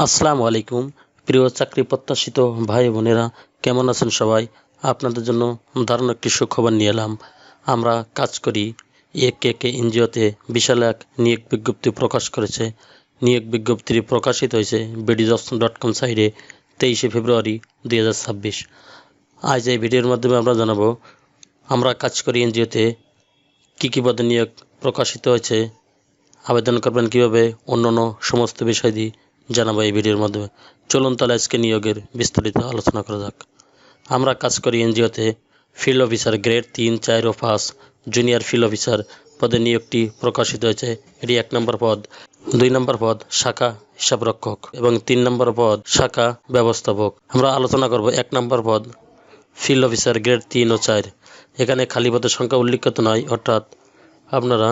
আসসালামু আলাইকুম প্রিয় চাকরি প্রত্যাশিত ভাই বোনেরা, কেমন আছেন সবাই? আপনাদের জন্য দারুণ একটি সুখবর নিয়ে এলাম। আমরা কাজ করি একে এনজিওতে বিশাল এক নিয়োগ বিজ্ঞপ্তি প্রকাশ করেছে। নিয়োগ বিজ্ঞপ্তিটি প্রকাশিত হয়েছে BDJobs.com সাইটে 23শে ফেব্রুয়ারি 2026। আজ এই ভিডিওর মাধ্যমে আমরা জানাবো আমরা কাজ করি এনজিওতে কী পদে নিয়োগ প্রকাশিত হয়েছে, আবেদন করবেন কীভাবে, অন্যান্য সমস্ত বিষয় দিয়ে জানাবো এই ভিডিওর মাধ্যমে। চলুন তাহলে আজকে নিয়োগের বিস্তারিত আলোচনা করা যাক। আমরা কাজ করি এনজিওতে ফিল্ড অফিসার গ্রেড 3, 4 ও 5 জুনিয়র ফিল্ড অফিসার পদে নিয়োগটি প্রকাশিত হয়েছে। এটি 1 নম্বর পদ, 2 নম্বর পদ শাখা হিসাবরক্ষক এবং 3 নম্বর পদ শাখা ব্যবস্থাপক। আমরা আলোচনা করব 1 নম্বর পদ ফিল্ড অফিসার গ্রেড 3 ও 4। এখানে খালি পদের সংখ্যা উল্লিখিত নয়, অর্থাৎ আপনারা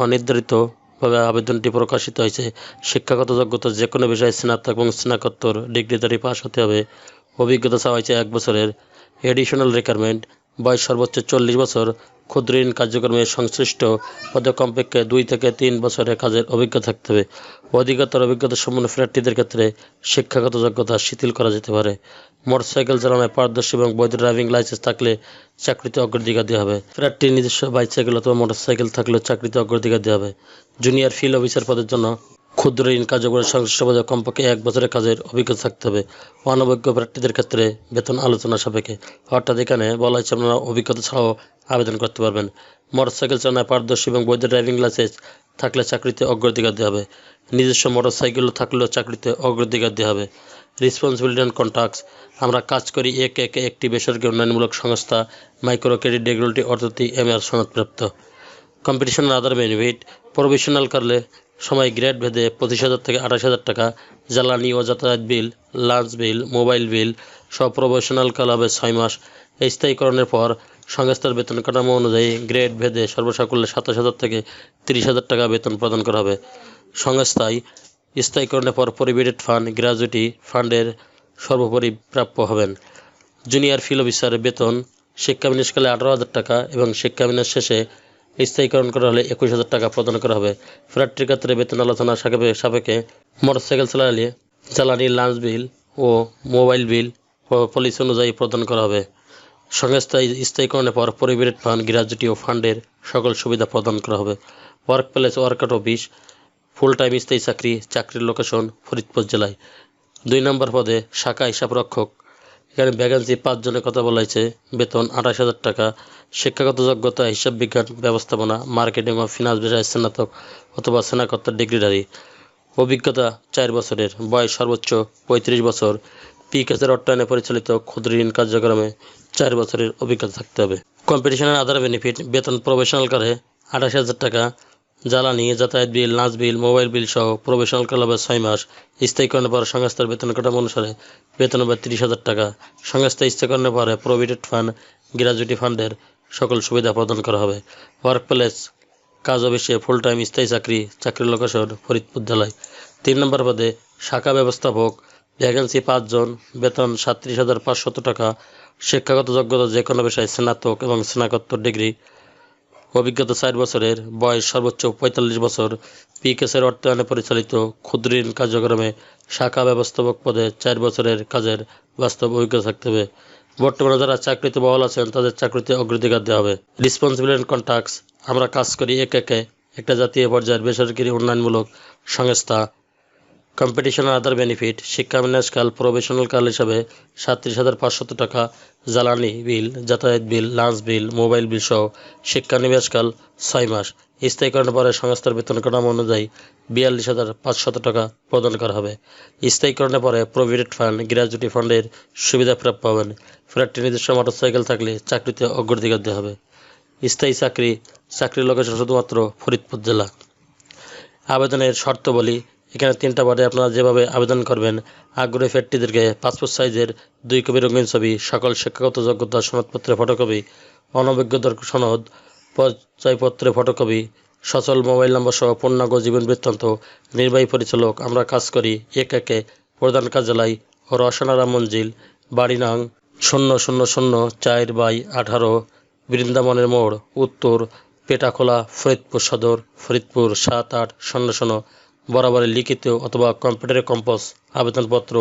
অনির্ধারিতভাবে আবেদনটি প্রকাশিত হয়েছে। শিক্ষাগত যোগ্যতা যে কোনো বিষয়ে স্নাতক এবং স্নাতকোত্তর ডিগ্রিধারী পাস হতে হবে। অভিজ্ঞতা চাওয়া হয়েছে 1 বছরের। এডিশনাল রিকোয়ারমেন্ট বয়স সর্বোচ্চ 40 বছর। ক্ষুদ্র ঋণ কার্যক্রমে সংশ্লিষ্ট পদে কমপক্ষে 2 থেকে 3 বছরের কাজের অভিজ্ঞতা থাকতে হবে। অভিজ্ঞতা সম্পন্ন প্রার্থীদের ক্ষেত্রে শিক্ষাগত যোগ্যতা শিথিল করা যেতে পারে। মোটরসাইকেল চালানোয় পারদর্শী এবং বৈধ ড্রাইভিং লাইসেন্স থাকলে চাকরিতে অগ্রাধিকার দেওয়া হবে। প্রার্থীর নিজস্ব বাইসাইকেল অথবা মোটরসাইকেল থাকলেও চাকরিতে অগ্রাধিকার দেওয়া হবে। জুনিয়র ফিল্ড অফিসার পদের জন্য ক্ষুদ্র ঋণ কার্যক্রমের সংশ্লিষ্ট পদে কমপক্ষে 1 বছরের কাজের অভিজ্ঞতা থাকতে হবে। অনভিজ্ঞ প্রার্থীদের ক্ষেত্রে বেতন আলোচনা সাপেক্ষে, অর্থাৎ এখানে বলা হয়েছে আপনারা অভিজ্ঞতা ছাড়াও আবেদন করতে পারবেন। মোটরসাইকেল চালানোয় পারদর্শী এবং বৈধ ড্রাইভিং লাইসেন্স থাকলে চাকরিতে অগ্রাধিকার দেওয়া হবে। নিজস্ব মোটরসাইকেল থাকলেও চাকরিতে অগ্রাধিকার দেওয়া হবে। রেসপন্সিবিলিটি অ্যান্ড কন্ট্রাক্টস আমরা কাজ করি একটি বেসরকারি উন্নয়নমূলক সংস্থা micro credit regulatory authority MR সনদপ্রাপ্ত। কম্পিটিশন আদার বেনিফিট প্রফেশনাল করলে সময় গ্রেড ভেদে 25,000 থেকে 28,000 টাকা। জ্বালানি ও যাতায়াত বিল, লাঞ্চ বিল, মোবাইল বিল সব প্রফেশনাল কাল হবে 6 মাস। স্থায়ীকরণের পর সংস্থার বেতন কাঠামো অনুযায়ী গ্রেড ভেদে সর্বসাকুল্যে 27,000 থেকে 30,000 টাকা বেতন প্রদান করা হবে। সংস্থায় স্থায়ীকরণের পর প্রভিডেন্ট ফান্ড, গ্র্যাজুইটি ফান্ডের সর্বোপরি প্রাপ্য হবেন। জুনিয়র ফিল্ড অফিসারের বেতন শিক্ষাবিন্যাসকালে 18,000 টাকা এবং শিক্ষাবিন্যাস শেষে স্থায়ীকরণ করা হলে 21,000 টাকা প্রদান করা হবে। প্রার্থীর ক্ষেত্রে বেতন আলোচনা সাপেক্ষে মোটরসাইকেল চালালে জ্বালানি, লাঞ্চ বিল ও মোবাইল বিল পলিসি অনুযায়ী প্রদান করা হবে। সংস্থায় স্থায়ীকরণের পর প্রভিডেন্ট ফান্ড, গ্র্যাজুইটি ও ফান্ডের সকল সুবিধা প্রদান করা হবে। Work place workout office full time স্থায়ী চাকরি, চাকরির লোকেশন ফরিদপুর জেলায়। 2 নম্বর পদে শাখা হিসাবরক্ষক, এখানে ভ্যাকেন্সি 5 জনের কথা বলা হয়েছে। বেতন 28,000 টাকা। শিক্ষাগত যোগ্যতা হিসাব বিজ্ঞান, ব্যবস্থাপনা, মার্কেটিং ও ফিনান্স বিষয়ে স্নাতক অথবা স্নাতকোত্তর ডিগ্রিধারী। অভিজ্ঞতা 4 বছরের। বয়স সর্বোচ্চ 35 বছর। পিকেসের অর্থায়নে পরিচালিত ক্ষুদ্র ঋণ কার্যক্রমে 4 বছরের অভিজ্ঞতা থাকতে হবে। কম্পিটিশনের আদার বেনিফিট বেতন প্রফেশনাল করে 28,000 টাকা। জ্বালানি, যাতায়াত বিল, লাঞ্চ বিল, মোবাইল বিল সহ প্রফেশনাল কাল হবে 6 মাস। স্থায়ীকরণের পর সংস্থার বেতন কাঠামো অনুসারে বেতন হবে 30,000 টাকা। সংস্থা স্থায়ীকরণের পরে প্রভিডেন্ট ফান্ড, গ্র্যাজুইটি ফান্ডের সকল সুবিধা প্রদান করা হবে। ওয়ার্ক প্লেস কাজ অফিসে ফুল টাইম স্থায়ী চাকরি, চাকরির লোকেশন ফরিদপুর জেলায়। 3 নম্বর পদে শাখা ব্যবস্থাপক, ভ্যাকেন্সি 5 জন। বেতন 37,500 টাকা। শিক্ষাগত যোগ্যতা যে কোনো বিষয়ে স্নাতক এবং স্নাতকোত্তর ডিগ্রি। অভিজ্ঞতা 4 বছরের। বয়স সর্বোচ্চ 45 বছর। পিকেসের অর্থায়নে পরিচালিত ক্ষুদ্র ঋণ কার্যক্রমে শাখা ব্যবস্থাপক পদে 4 বছরের কাজের বাস্তব অভিজ্ঞতা থাকতে হবে। বর্তমানে যারা চাকরিতে বহাল আছেন তাদের চাকরিতে অগ্রাধিকার দেওয়া হবে। রেসপন্সিবিলিটি অ্যান্ড কন্ট্রাক্টস আমরা কাজ করি একটা জাতীয় পর্যায়ের বেসরকারি উন্নয়নমূলক সংস্থা। কম্পিটিশন আদার বেনিফিট শিক্ষাবিন্যাসকাল প্রফেশনাল কাল হিসাবে 37,500 টাকা। জ্বালানি বিল, যাতায়াত বিল, লাঞ্চ বিল, মোবাইল বিল সহ শিক্ষানিবাসকাল 6 মাস। স্থায়ীকরণের পরে সংস্থার বেতন কাঠামো অনুযায়ী 42,500 টাকা প্রদান করা হবে। স্থায়ীকরণের পরে প্রভিডেন্ট ফান্ড, গ্র্যাজুইটি ফান্ডের সুবিধা প্রাপ্য হবেন। প্রার্থীর নিজস্ব মোটরসাইকেল থাকলে চাকরিতে অগ্রাধিকার দেওয়া হবে। স্থায়ী চাকরির লোকেশন শুধুমাত্র ফরিদপুর জেলা। আবেদনের শর্তাবলী এখানে 3টা পদে আপনারা যেভাবে আবেদন করবেন, আগ্রহী প্রার্থীদেরকে পাসপোর্ট সাইজের 2 কপি রঙিন ছবি, সকল শিক্ষাগত যোগ্যতা সনদপত্রের ফটোকপি, অনভিজ্ঞতার সনদ, পরিচয়পত্রের ফটোকপি, সচল মোবাইল নম্বর সহ পূর্ণাঙ্গ জীবন বৃত্তান্ত। নির্বাহী পরিচালক আমরা কাজ করি একে প্রধান কার্যালয় ও রসনারাম মঞ্জিল, বাড়ি নং 00004/18, বৃন্দাবনের মোড়, উত্তর, পেটাখোলা, ফরিদপুর সদর, ফরিদপুর 7800 বরাবরের লিখিত অথবা কম্পিউটারে কম্পোজ আবেদনপত্র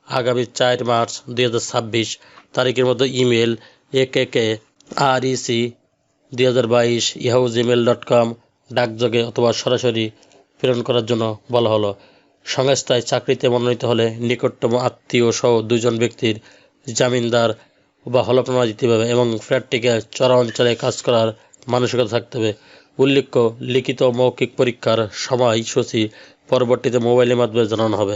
আগামী 4 মার্চ 2026 তারিখের মধ্যে ইমেল AKKREC2022@yahoo@gmail.com ডাকযোগে অথবা সরাসরি প্রেরণ করার জন্য বলা হলো। সংস্থায় চাকরিতে মনোনীত হলে নিকটতম আত্মীয় সহ 2 জন ব্যক্তির জামিনদার বা হলফনামা দিতে হবে এবং প্রার্থীকে চরা অঞ্চলে কাজ করার মানসিকতা থাকতে হবে। উল্লেখ্য, লিখিত ও মৌখিক পরীক্ষার সময়সূচি পরবর্তীতে মোবাইলের মাধ্যমে জানানো হবে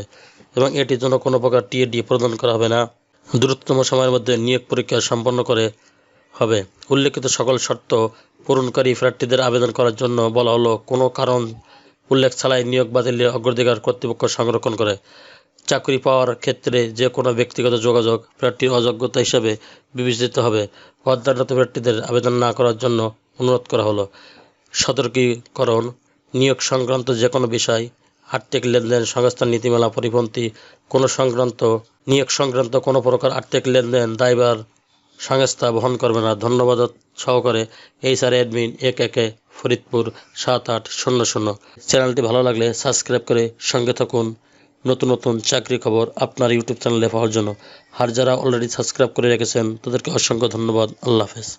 এবং এটির জন্য কোনো প্রকার টিএডি প্রদান করা হবে না। দ্রুততম সময়ের মধ্যে নিয়োগ পরীক্ষা সম্পন্ন করে হবে। উল্লেখিত সকল শর্ত পূরণকারী প্রার্থীদের আবেদন করার জন্য বলা হলো। কোনো কারণ উল্লেখ ছাড়াই নিয়োগ বাতিলের অগ্রাধিকার কর্তৃপক্ষ সংরক্ষণ করে। চাকরি পাওয়ার ক্ষেত্রে যে কোনো ব্যক্তিগত যোগাযোগ প্রার্থীর অযোগ্যতা হিসাবে বিবেচিত হবে। অধ্যয়নরত প্রার্থীদের আবেদন না করার জন্য অনুরোধ করা হলো। সতর্কীকরণ: নিয়োগ সংক্রান্ত যে কোনো বিষয়, আর্থিক লেনদেন, সংস্থার নীতিমালা পরিপন্থী নিয়োগ সংক্রান্ত কোনো প্রকার আর্থিক লেনদেন দায়ভার সংস্থা বহন করবে না। ধন্যবাদ সহকারে HR অ্যাডমিন AKK ফরিদপুর 7800। চ্যানেলটি ভালো লাগলে সাবস্ক্রাইব করে সঙ্গে থাকুন নতুন নতুন চাকরি খবর আপনার ইউটিউব চ্যানেলে পাওয়ার জন্য। আর যারা অলরেডি সাবস্ক্রাইব করে রেখেছেন তাদেরকে অসংখ্য ধন্যবাদ। আল্লাহ হাফেজ।